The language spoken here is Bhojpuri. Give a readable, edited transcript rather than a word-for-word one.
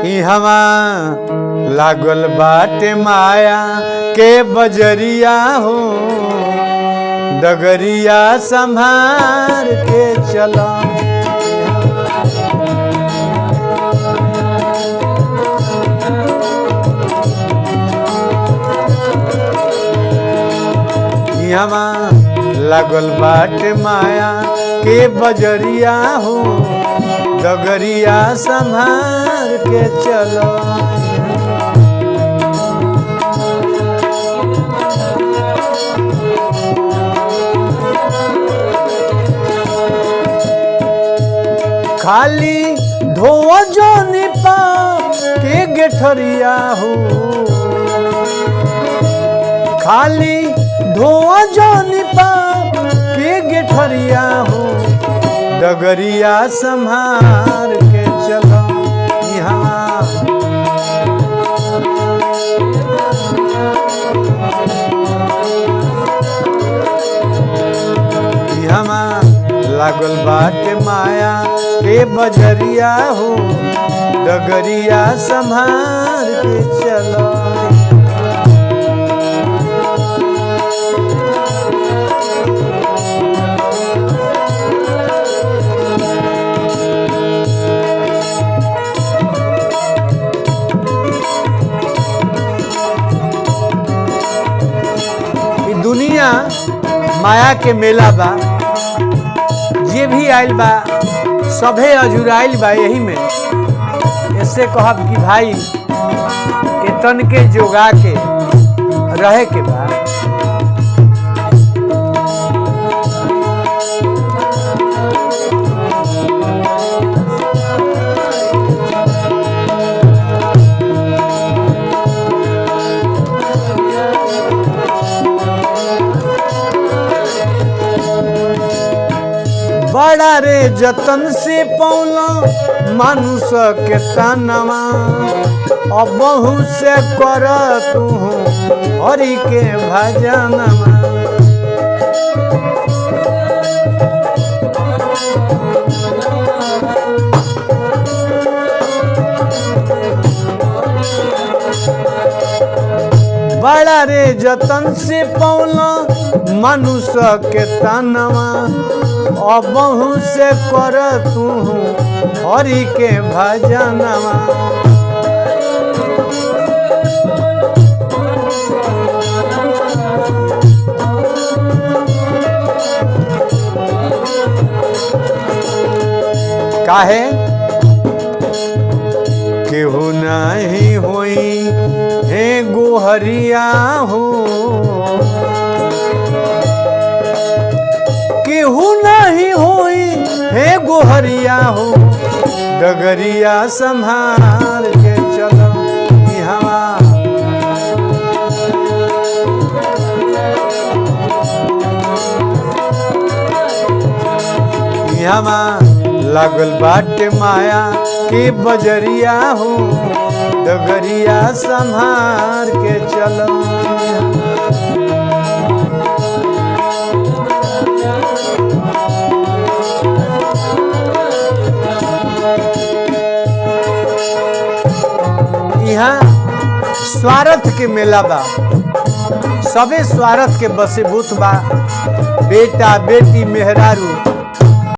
इहवा लागल बाटे माया के बजरिया हो, डगरिया संभार के चला। इहवा लागल बाटे माया के बजरिया हो, डगरिया संभार के चलो। खाली धोआ जोनी पाप के गेठरिया हो, खाली धोआ जोनी पाप के गेठरिया हो, डगरिया संभार के चलो। यहाँ लागल बाटे माया के बजरिया हो, डगरिया संभार के चलो। दुनिया माया के मेला बा, जे भी आइल बा सभे अजुराइल बा यही में। ऐसे कहब कि भाई एतन के जोगा के रहे के बा। बड़ा रे जतन से पौला मानुष के तनवा, अब बहु से कर तू हरि के भजनवा। बड़ा रे जतन से पौला मनुष्य के तनवा, अब बहु से कर तू हरि के भजनवा। काहे केहू नहीं होई हे गोहरिया हो, केहू नहीं होई हे गोहरिया हो, डगरिया संभाल के चलो। यहाँ लागल बाटे माया के बजरिया हो, डगरिया संभाल के चलो। यहाँ स्वार्थ के मेला बा, सबे स्वार्थ के बसीभूत बा। बेटा बेटी मेहरारू